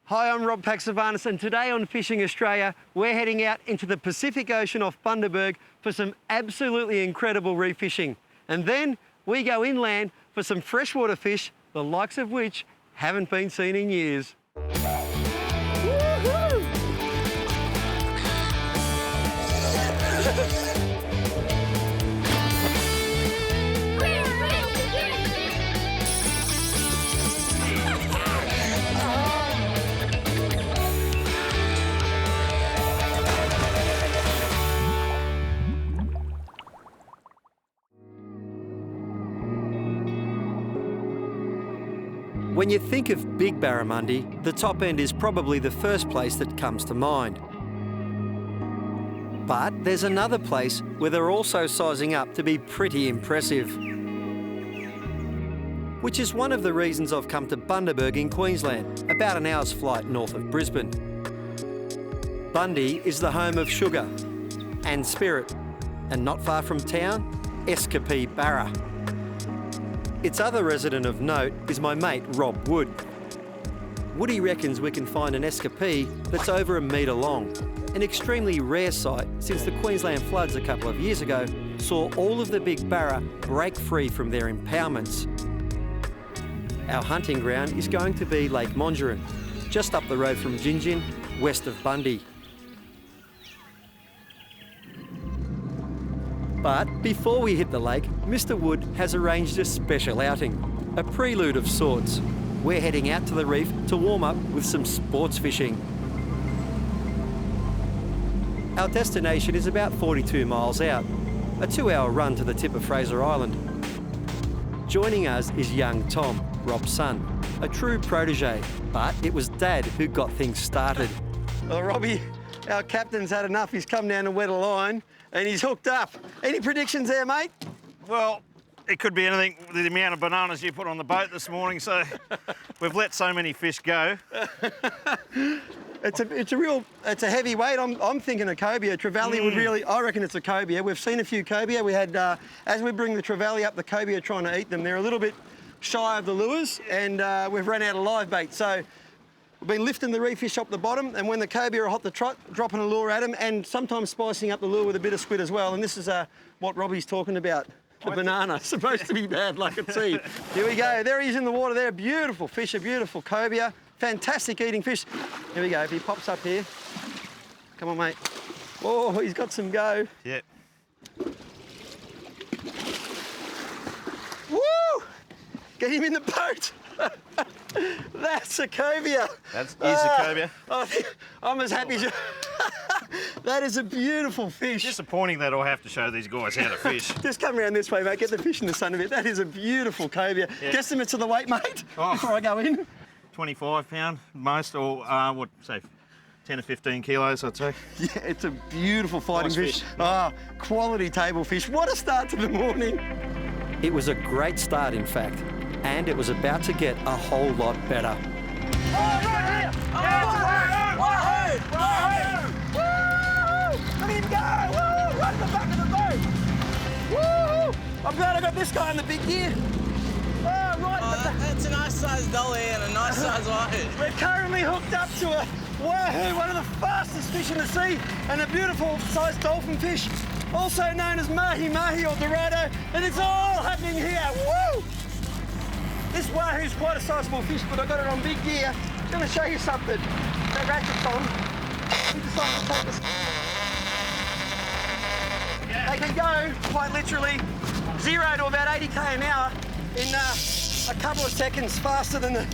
Hi, I'm Rob Paxavanis, and today on Fishing Australia, we're heading out into the Pacific Ocean off Bundaberg for some absolutely incredible reef fishing. And then we go inland for some freshwater fish, the likes of which haven't been seen in years. When you think of Big Barramundi, the top end is probably the first place that comes to mind. But there's another place where they're also sizing up to be pretty impressive. Which is one of the reasons I've come to Bundaberg in Queensland, about an hour's flight north of Brisbane. Bundy is the home of sugar and spirit, and not far from town, Escapee Barra. Its other resident of note is my mate Rob Wood. Woody reckons we can find an escapee that's over a metre long, an extremely rare sight since the Queensland floods a couple of years ago saw all of the big barra break free from their impoundments. Our hunting ground is going to be Lake Mondrian, just up the road from Gingin, west of Bundy. But before we hit the lake, Mr. Wood has arranged a special outing, a prelude of sorts. We're heading out to the reef to warm up with some sports fishing. Our destination is about 42 miles out, a 2-hour run to the tip of Fraser Island. Joining us is young Tom, Rob's son, a true protege, but it was Dad who got things started. Well, Robbie, our captain's had enough. He's come down to wet a line and he's hooked up. Any predictions there, mate? Well, it could be anything with the amount of bananas you put on the boat this morning, so we've let so many fish go. It's a heavy weight. I'm thinking a cobia. Trevally would really, I reckon it's a cobia. We've seen a few cobia. We had, as we bring the trevally up, the cobia are trying to eat them. They're a little bit shy of the lures and we've run out of live bait. So we've been lifting the reef fish up the bottom, and when the cobia are hot to trot, dropping a lure at them and sometimes spicing up the lure with a bit of squid as well. And this is what Robbie's talking about. The banana, supposed to be bad luck at sea. Here we go, there he is in the water there. Beautiful fish, a beautiful cobia. Fantastic eating fish. Here we go, if he pops up here. Come on, mate. Oh, he's got some go. Yeah. Woo! Get him in the boat. That's a cobia. That is a cobia. I'm as happy as you. That is a beautiful fish. Disappointing that I'll have to show these guys how to fish. Just come around this way, mate. Get the fish in the sun a bit. That is a beautiful cobia. Yeah. Guesstimates of the weight, mate, before I go in. 25 pound most, or what, say 10 or 15 kilos, I'd say. Yeah, it's a beautiful fighting Nice fish. Oh, quality table fish. What a start to the morning. It was a great start, in fact, and it was about to get a whole lot better. Let him go! Woo! Right in the back of the boat! Woo! I'm glad I got this guy in the big gear. Oh, right in the back. That's a nice sized dolly and a nice sized wahoo. We're currently hooked up to a wahoo, one of the fastest fish in the sea, and a beautiful sized dolphin fish, also known as mahi-mahi or dorado, and it's all happening here. Woo! This wahoo's quite a sizable fish, but I got it on big gear. I'm going to show you something. That ratchet's on. We decided to take this. They can go, quite literally, 0 to about 80k an hour in a couple of seconds, faster than the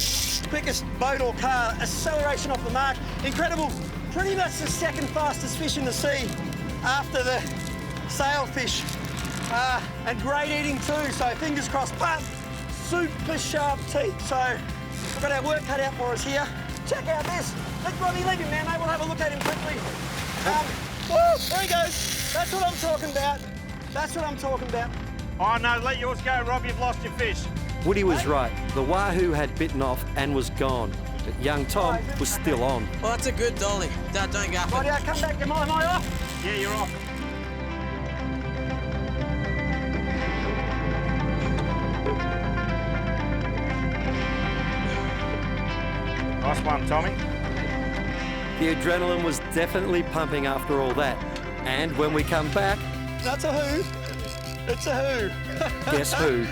quickest boat or car. Acceleration off the mark. Incredible. Pretty much the second fastest fish in the sea after the sailfish. And great eating too, so fingers crossed. But super sharp teeth, so we've got our work cut out for us here. Check out this. Let Robbie leave him, man, mate. We'll have a look at him quickly. Woo, there he goes. That's what I'm talking about. That's what I'm talking about. Oh no, let yours go, Rob, you've lost your fish. Woody was right. The wahoo had bitten off and was gone. But young Tom was still on. Well, that's a good dolly. Dad, don't gaff it. Righty, come back. Am I off? Yeah, you're off. Nice one, Tommy. The adrenaline was definitely pumping after all that. And when we come back, That's a who. It's a who. guess who?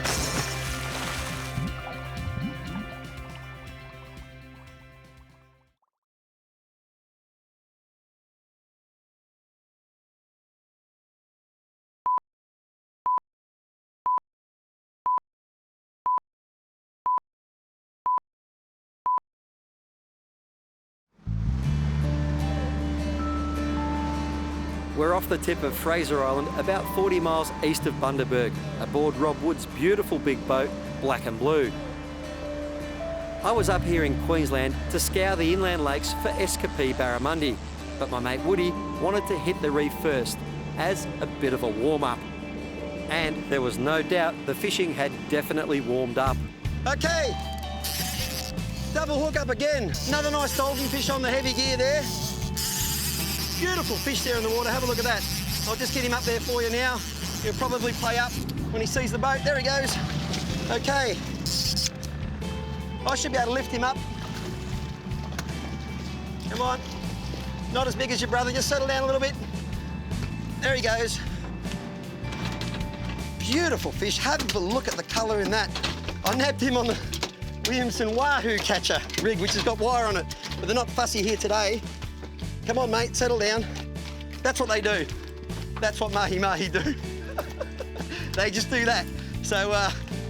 We're off the tip of Fraser Island, about 40 miles east of Bundaberg, aboard Rob Wood's beautiful big boat, Black and Blue. I was up here in Queensland to scour the inland lakes for Escapee barramundi, but my mate Woody wanted to hit the reef first, as a bit of a warm-up. And there was no doubt the fishing had definitely warmed up. Okay. Double hook up again. Another nice dolphin fish on the heavy gear there. Beautiful fish there in the water. Have a look at that. I'll just get him up there for you now. He'll probably play up when he sees the boat. There he goes. Okay. I should be able to lift him up. Come on. Not as big as your brother. Just settle down a little bit. There he goes. Beautiful fish. Have a look at the colour in that. I nabbed him on the Williamson Wahoo catcher rig, which has got wire on it, but they're not fussy here today. Come on, mate, settle down. That's what they do. That's what mahi-mahi do. They just do that. So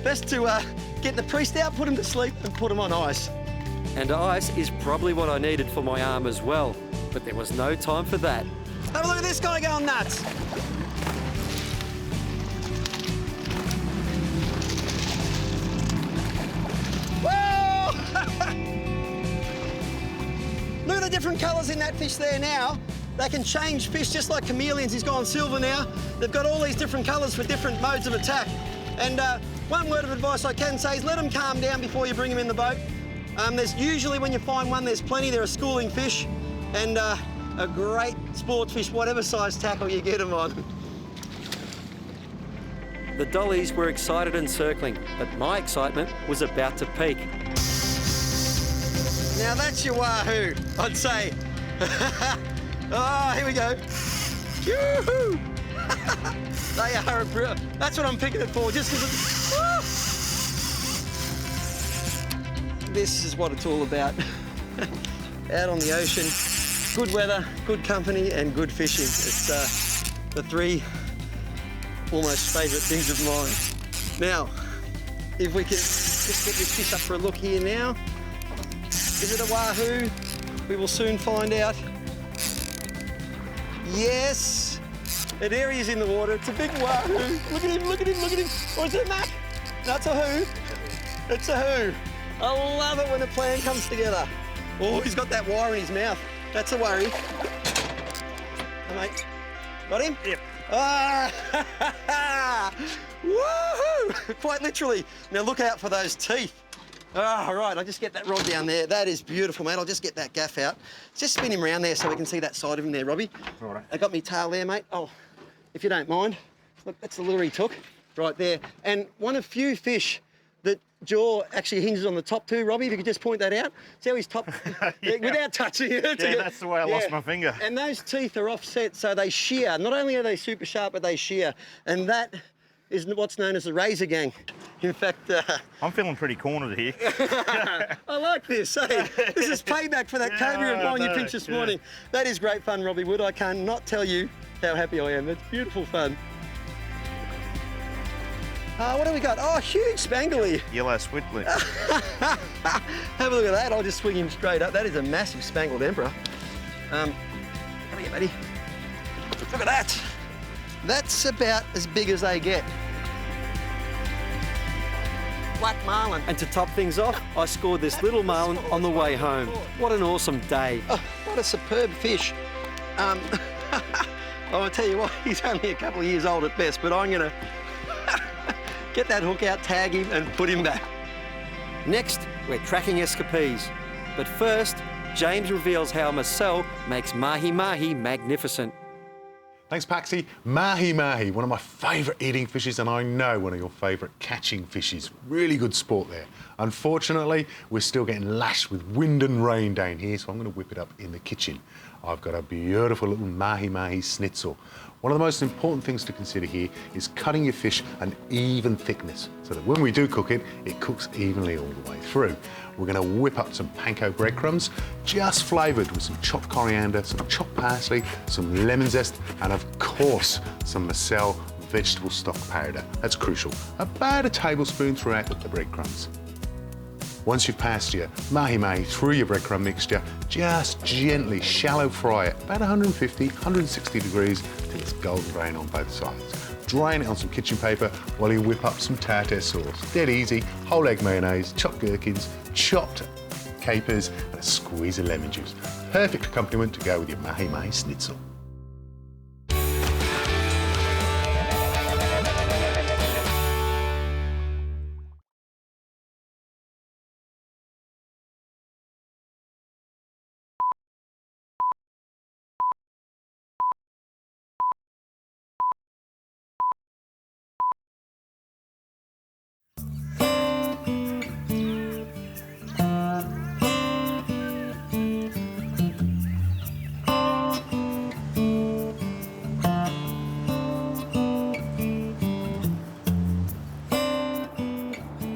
best to get the priest out, put him to sleep, and put him on ice. And ice is probably what I needed for my arm as well, but there was no time for that. Have a look at this guy going nuts. Whoa! Look at the different colours in that fish there now. They can change fish just like chameleons. He's gone silver now. They've got all these different colours for different modes of attack. And one word of advice I can say is let them calm down before you bring them in the boat. There's usually, when you find one, there's plenty. They're a schooling fish and a great sport fish, whatever size tackle you get them on. The dollies were excited and circling, but my excitement was about to peak. Now that's your wahoo, I'd say. Oh, here we go. Yoo-hoo! They are a brilliant. That's what I'm picking it for, just because this is what it's all about. Out on the ocean, good weather, good company, and good fishing. It's the three almost favourite things of mine. Now, if we can just get this fish up for a look here now. Is it a wahoo? We will soon find out. Yes, there he is in the water. It's a big wahoo. Look at him, look at him, look at him. Or is it a mac? That's a who. It's a who. I love it when a plan comes together. Oh, he's got that wire in his mouth. That's a worry. Oh, mate. Got him? Yep. Ah! Woohoo! Quite literally. Now look out for those teeth. Oh, right, I'll just get that rod down there. That is beautiful, mate. I'll just get that gaff out. Just spin him around there so we can see that side of him there, Robbie. Right. I got me tail there, mate. Oh, if you don't mind. Look, that's the lure he took right there. And one of few fish that jaw actually hinges on the top too, Robbie, if you could just point that out. See how his top, Yeah. without touching it. Yeah, that's the way I lost my finger. And those teeth are offset, so they shear. Not only are they super sharp, but they shear. And that is what's known as the razor gang. In fact, I'm feeling pretty cornered here. I like this. Hey, this is payback for that cobia and line you pinched this morning. That is great fun, Robbie Wood. I cannot tell you how happy I am. It's beautiful fun. What do we got? Oh, huge spangly. Yellow swiftlet. Have a look at that. I'll just swing him straight up. That is a massive spangled emperor. Come here, buddy. Look at that. That's about as big as they get. Black marlin. And to top things off, I scored this little marlin on the way home. What an awesome day. Oh, what a superb fish. I'll tell you what, he's only a couple of years old at best, but I'm going to get that hook out, tag him, and put him back. Next, we're tracking escapees. But first, James reveals how Marcel makes mahi-mahi magnificent. Thanks, Paxi. Mahi-mahi, one of my favourite eating fishes, and I know one of your favourite catching fishes. Really good sport there. Unfortunately, we're still getting lashed with wind and rain down here, so I'm going to whip it up in the kitchen. I've got a beautiful little mahi-mahi schnitzel. One of the most important things to consider here is cutting your fish an even thickness, so that when we do cook it, it cooks evenly all the way through. We're going to whip up some panko breadcrumbs, just flavoured with some chopped coriander, some chopped parsley, some lemon zest, and of course, some Marcel vegetable stock powder. That's crucial. About a tablespoon throughout the breadcrumbs. Once you've passed your mahi-mahi through your breadcrumb mixture, just gently shallow fry it, about 150, 160 degrees, till it's golden brown on both sides. Drain it on some kitchen paper while you whip up some tartare sauce. Dead easy, whole egg mayonnaise, chopped gherkins, chopped capers, and a squeeze of lemon juice. Perfect accompaniment to go with your mahi-mahi schnitzel.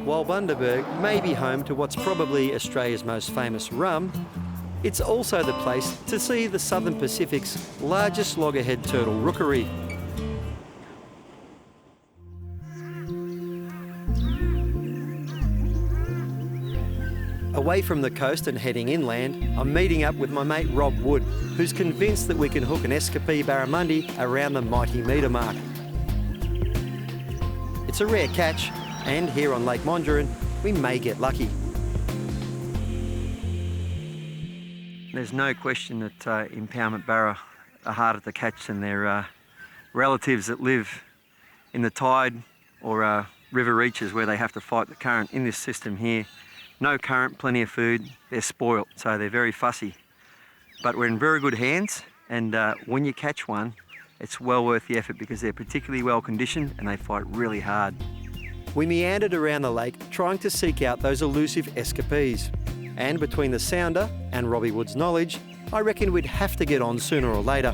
While Bundaberg may be home to what's probably Australia's most famous rum, it's also the place to see the Southern Pacific's largest loggerhead turtle rookery. Away from the coast and heading inland, I'm meeting up with my mate Rob Wood, who's convinced that we can hook an Escapee barramundi around the mighty metre mark. It's a rare catch, and here on Lake Mondrian, we may get lucky. There's no question that impoundment barra are harder to catch than their relatives that live in the tide or river reaches where they have to fight the current. In this system here, no current, plenty of food, they're spoilt, so they're very fussy. But we're in very good hands, and when you catch one, it's well worth the effort because they're particularly well conditioned and they fight really hard. We meandered around the lake trying to seek out those elusive escapees. And between the sounder and Robbie Wood's knowledge, I reckon we'd have to get on sooner or later.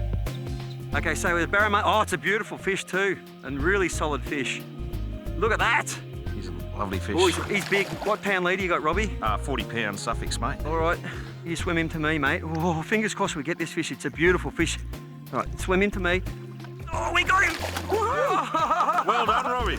Okay, so with barramundi, oh, it's a beautiful fish too, and really solid fish. Look at that. He's a lovely fish. Oh, he's big. What pound leader you got, Robbie? 40 pound Suffolks, mate. All right, you swim him to me, mate. Oh, fingers crossed we get this fish. It's a beautiful fish. All right, swim him to me. Oh, we got him! Well done, Robbie.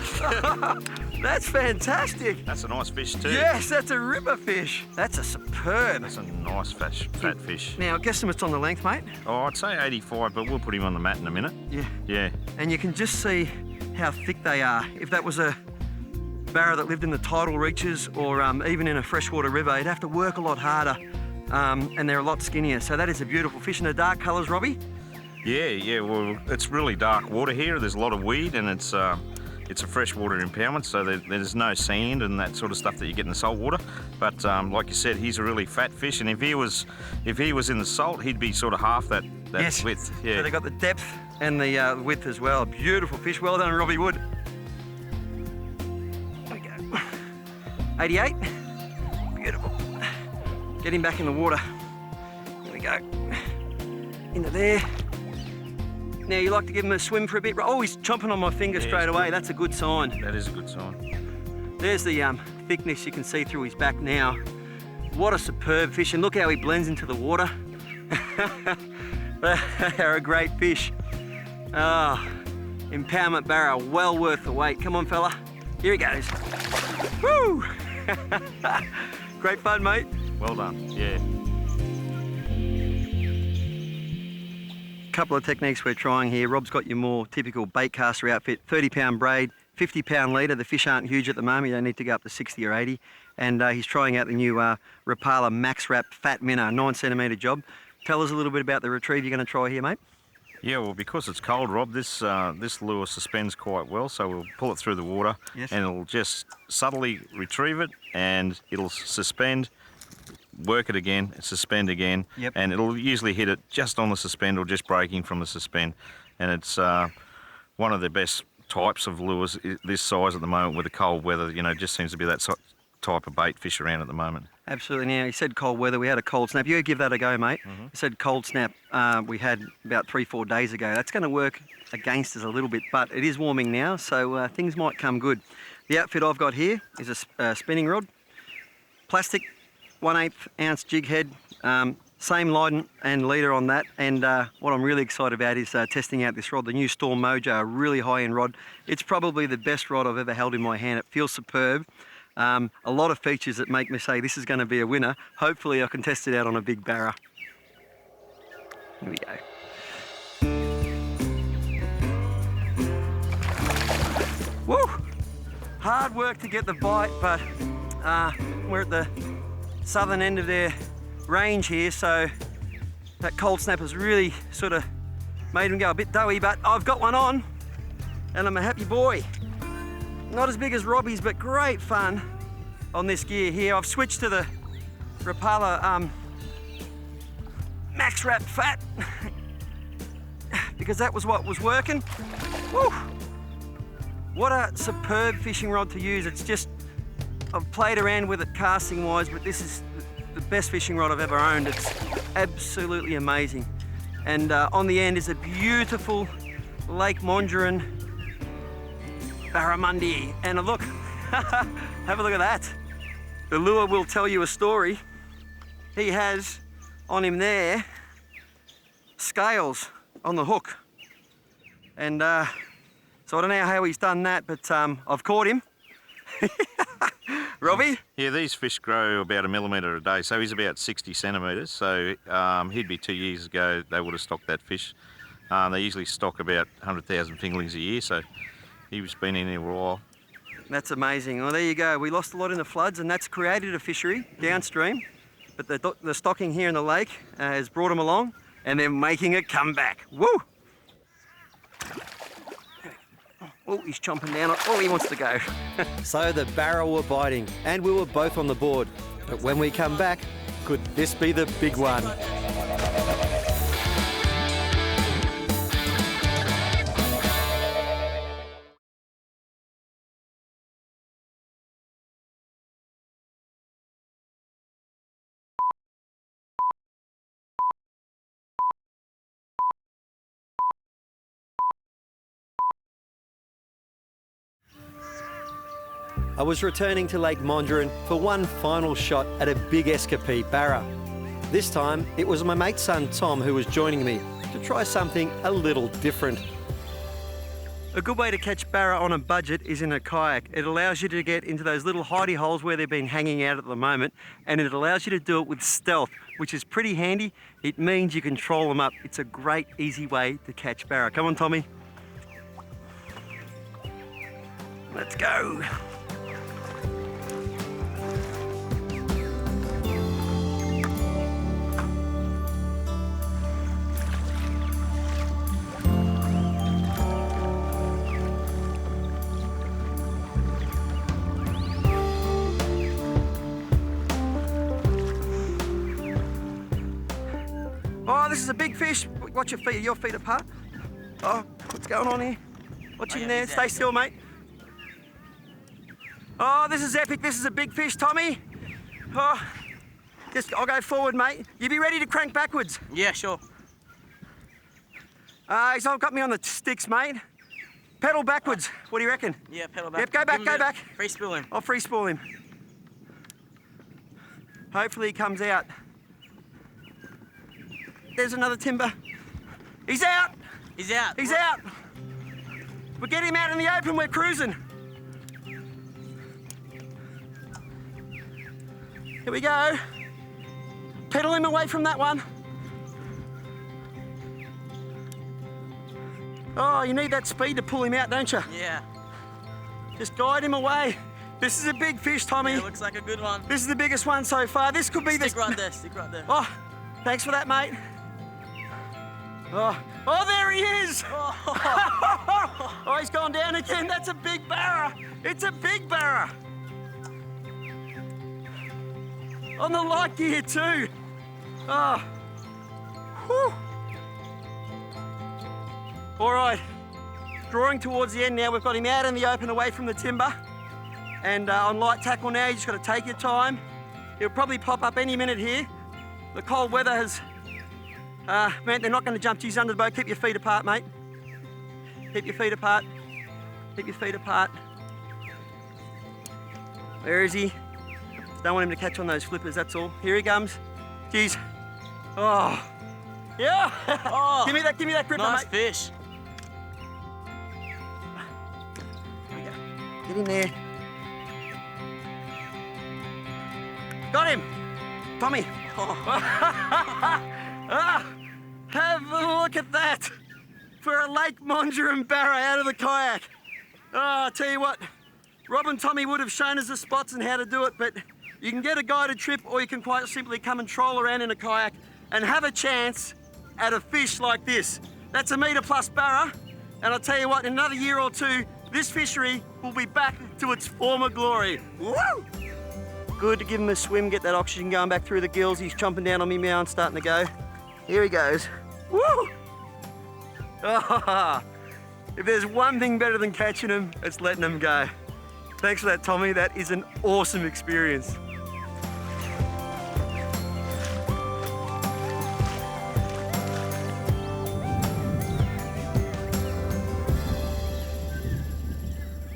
That's fantastic. That's a nice fish too. Yes, that's a ripper fish. That's a superb. That's a nice fat fish. Now, guess how much on the length, mate? Oh, I'd say 85, but we'll put him on the mat in a minute. Yeah. Yeah. And you can just see how thick they are. If that was a barra that lived in the tidal reaches or even in a freshwater river, you'd have to work a lot harder. And they're a lot skinnier. So that is a beautiful fish. And the dark colours, Robbie? Yeah. Well, it's really dark water here. There's a lot of weed, and it's a freshwater impoundment, so there's no sand and that sort of stuff that you get in the salt water. But like you said, he's a really fat fish, and if he was in the salt, he'd be sort of half that Yes. width. Yeah. So they've got the depth and the width as well. Beautiful fish. Well done, Robbie Wood. There we go. 88. Beautiful. Get him back in the water. There we go. Into there. Now, you like to give him a swim for a bit? Oh, he's chomping on my finger straight away. That's a good sign. That is a good sign. There's the thickness you can see through his back now. What a superb fish, and look how he blends into the water. They're a great fish. Oh, impoundment barra, well worth the wait. Come on, fella. Here he goes. Woo! Great fun, mate. Well done, yeah. Couple of techniques we're trying here. Rob's got your more typical bait caster outfit, 30-pound braid, 50-pound leader. The fish aren't huge at the moment. You don't need to go up to 60 or 80. And he's trying out the new Rapala Max Wrap Fat Minnow, 9-centimetre job. Tell us a little bit about the retrieve you're going to try here, mate. Yeah, well, because it's cold, Rob, this lure suspends quite well, so we'll pull it through the water, yes, and it'll just subtly retrieve it, and it'll suspend, work it again, suspend again, yep, and it'll usually hit it just on the suspend or just breaking from the suspend. and it's one of the best types of lures this size at the moment with the cold weather. You know, it just seems to be that type of bait fish around at the moment. Absolutely. Now, you said cold weather. We had a cold snap. You give that a go, mate. You said cold snap we had about 3-4 days ago. That's going to work against us a little bit, but it is warming now, so things might come good. The outfit I've got here is a spinning rod, plastic, 1/8 ounce jig head, same line and leader on that. And what I'm really excited about is testing out this rod, the new Storm Mojo, a really high-end rod. It's probably the best rod I've ever held in my hand. It feels superb. A lot of features that make me say this is going to be a winner. Hopefully I can test it out on a big barra. Here we go. Woo! Hard work to get the bite, but we're at the southern end of their range here, so that cold snap has really sort of made him go a bit doughy, but I've got one on and I'm a happy boy. Not as big as Robbie's, but great fun on this gear here. I've switched to the Rapala Max Wrap Fat because that was what was working. Woo! What a superb fishing rod to use. It's just, I've played around with it casting wise, but this is the best fishing rod I've ever owned. It's absolutely amazing. And on the end is a beautiful Lake Mondrian barramundi. And look, have a look at that. The lure will tell you a story. He has on him there scales on the hook. And so I don't know how he's done that, but I've caught him. Robbie? Yeah, these fish grow about 1 millimetre a day, so he's about 60 centimetres. So he'd be 2 years ago, they would have stocked that fish. They usually stock about 100,000 fingerlings a year, so he's been in here a while. That's amazing. Well, there you go. We lost a lot in the floods, and that's created a fishery downstream. But the stocking here in the lake has brought them along, and they're making a comeback. Woo! Oh, he's chomping down. Oh, he wants to go. So the barra were biting, and we were both on the board. But when we come back, could this be the big one? I was returning to Lake Mondrian for one final shot at a big escapee barra. This time, it was my mate's son Tom who was joining me to try something a little different. A good way to catch barra on a budget is in a kayak. It allows you to get into those little hidey holes where they've been hanging out at the moment, and it allows you to do it with stealth, which is pretty handy. It means you can troll them up. It's a great, easy way to catch barra. Come on, Tommy. Let's go. Oh, this is a big fish. Watch your feet apart. Oh, what's going on here? Watch him there. Stay still, mate. Oh, this is epic. This is a big fish, Tommy. Oh, I'll go forward, mate. You be ready to crank backwards. Yeah, sure. He's got me on the sticks, mate. Pedal backwards. What do you reckon? Yeah, pedal back. Yep, go back, Give him go a back. Free spool him. I'll free spool him. Hopefully he comes out. There's another timber. He's out. He's out. He's out. We'll get him out in the open. We're cruising. Here we go. Pedal him away from that one. Oh, you need that speed to pull him out, don't you? Yeah. Just guide him away. This is a big fish, Tommy. Yeah, looks like a good one. This is the biggest one so far. This could be Stick right there, stick right there. Oh, thanks for that, mate. Oh, there he is! Oh, he's gone down again. That's a big barra. It's a big barra. On the light gear too. Oh. Whew. All right, drawing towards the end now. We've got him out in the open away from the timber. And on light tackle now, you just got to take your time. He'll probably pop up any minute here. The cold weather has meant they're not going to jump G's under the boat. Keep your feet apart, mate. Keep your feet apart. Keep your feet apart. Where is he? Don't want him to catch on those flippers, that's all. Here he comes. Geez. Oh. Yeah. Oh, give me that gripper, nice mate. fish. There we go. Get in there. Got him. Tommy. Ah, have a look at that. For a Lake Mondrian barra out of the kayak. Oh, I tell you what, Rob and Tommy would have shown us the spots and how to do it, but you can get a guided trip or you can quite simply come and troll around in a kayak and have a chance at a fish like this. That's a metre plus barra, and I'll tell you what, in another year or two, this fishery will be back to its former glory. Woo! Good to give him a swim, get that oxygen going back through the gills. He's chomping down on me now and starting to go. Here he goes. Woo! Oh, if there's one thing better than catching him, it's letting him go. Thanks for that, Tommy. That is an awesome experience.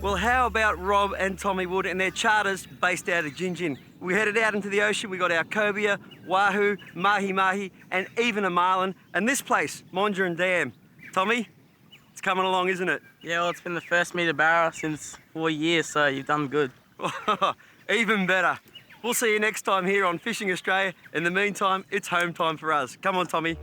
Well, how about Rob and Tommy Wood and their charters based out of Gin? We headed out into the ocean. We got our cobia, wahoo, mahi-mahi, and even a marlin. And this place, Mondrian Dam. Tommy, it's coming along, isn't it? Yeah, well, it's been the first meter barra since 4 years, so you've done good. Even better. We'll see you next time here on Fishing Australia. In the meantime, it's home time for us. Come on, Tommy.